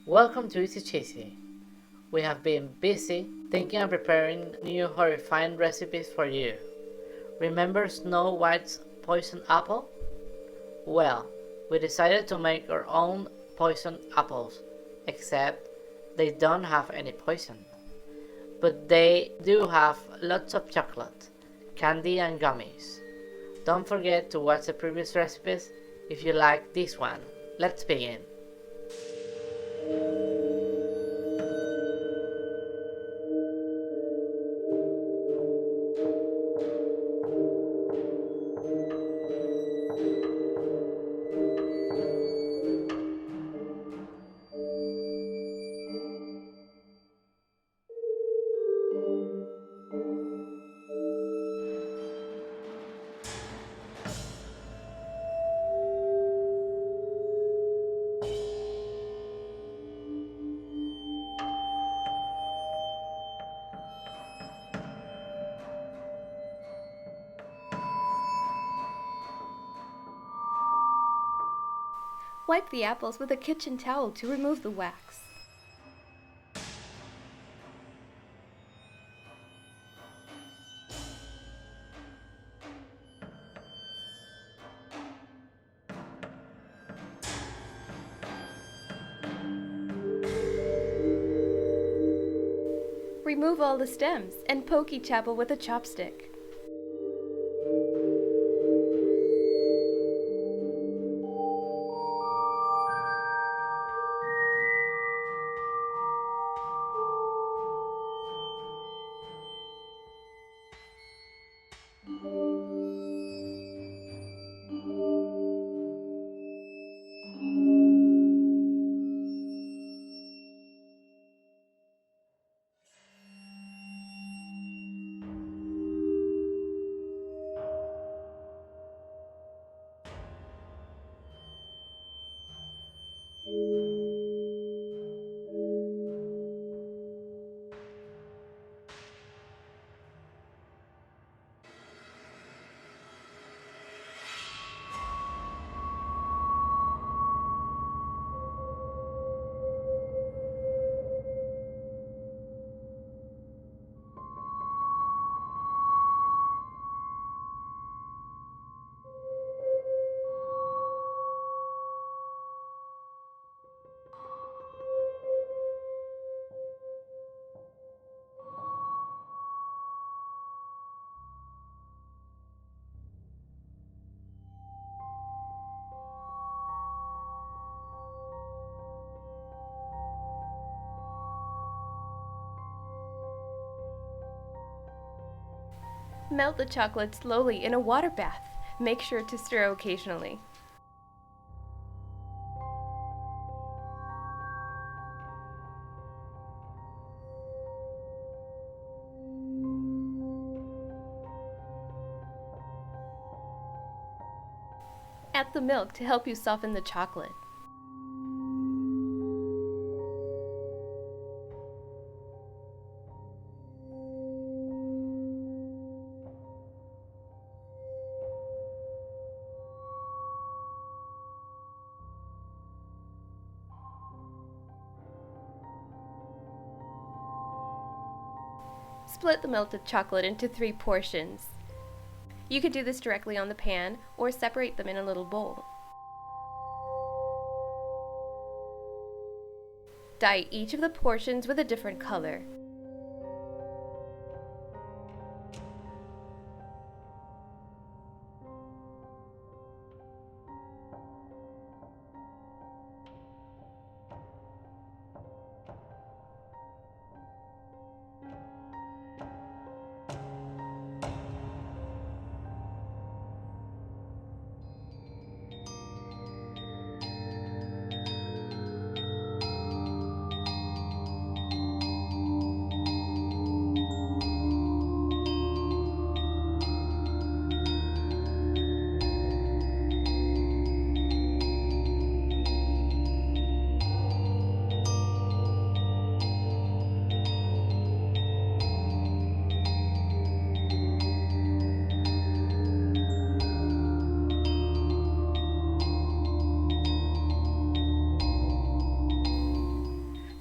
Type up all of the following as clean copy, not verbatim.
Welcome to Easy Cheesy. We have been busy thinking and preparing new horrifying recipes for you. Remember Snow White's poisoned apple? Well, we decided to make our own poisoned apples, except they don't have any poison. But they do have lots of chocolate, candy, and gummies. Don't forget to watch the previous recipes if you like this one. Let's begin. Wipe the apples with a kitchen towel to remove the wax. Remove all the stems and poke each apple with a chopstick. Melt the chocolate slowly in a water bath. Make sure to stir occasionally. Add the milk to help you soften the chocolate. Split the melted chocolate into 3 portions. You could do this directly on the pan or separate them in a little bowl. Dye each of the portions with a different color.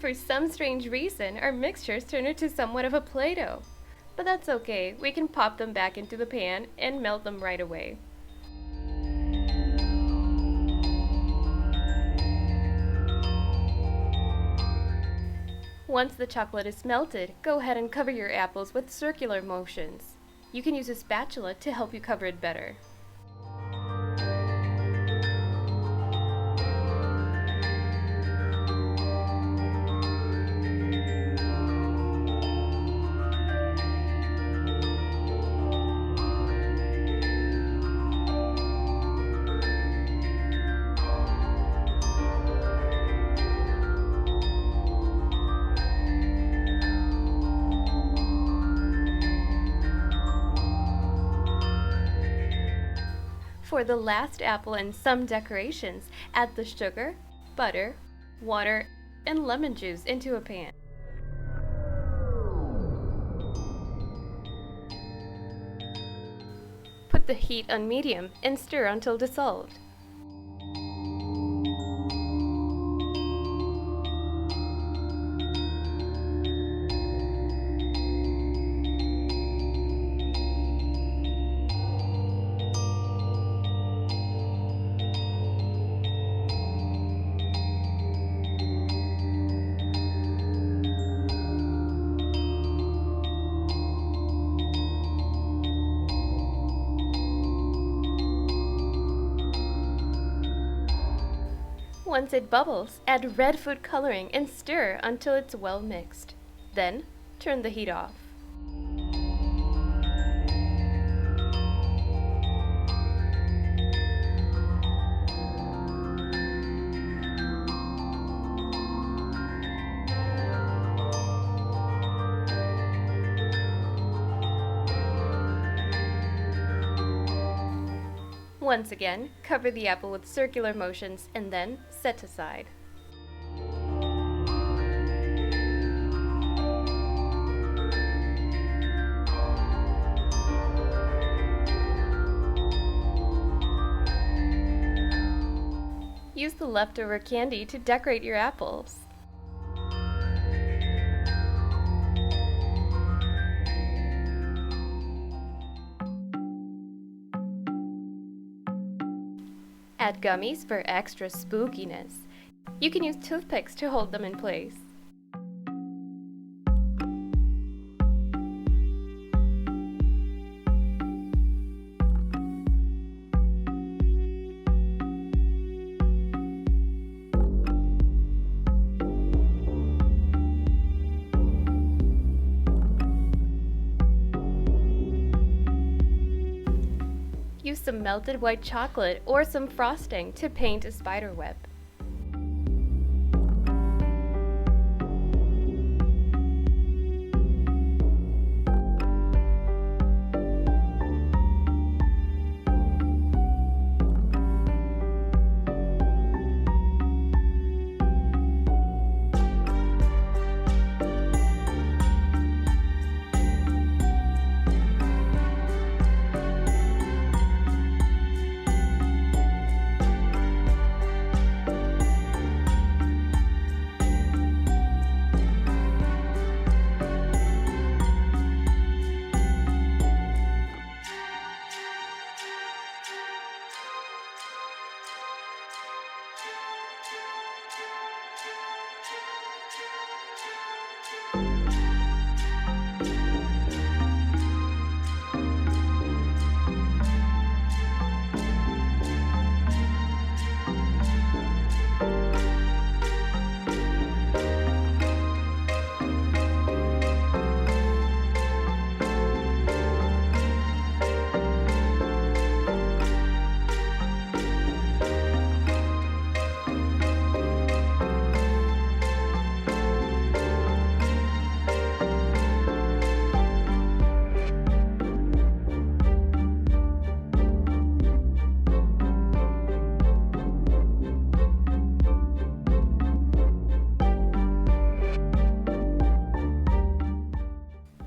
For some strange reason, our mixtures turn into somewhat of a Play-Doh. But that's okay, we can pop them back into the pan and melt them right away. Once the chocolate is melted, go ahead and cover your apples with circular motions. You can use a spatula to help you cover it better. For the last apple and some decorations, add the sugar, butter, water, and lemon juice into a pan. Put the heat on medium and stir until dissolved. Once it bubbles, add red food coloring and stir until it's well mixed. Then, turn the heat off. Once again, cover the apple with circular motions and then set aside. Use the leftover candy to decorate your apples. Add gummies for extra spookiness. You can use toothpicks to hold them in place. Use some melted white chocolate or some frosting to paint a spider web.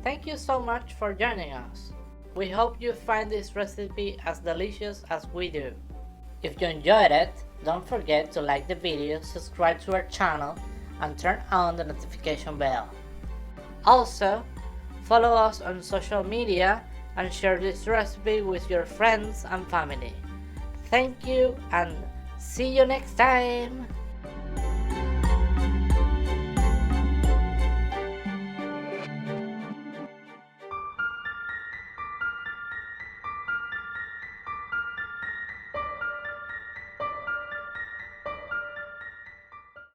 Thank you so much for joining us. We hope you find this recipe as delicious as we do. If you enjoyed it, don't forget to like the video, subscribe to our channel, and turn on the notification bell. Also, follow us on social media and share this recipe with your friends and family. Thank you and see you next time!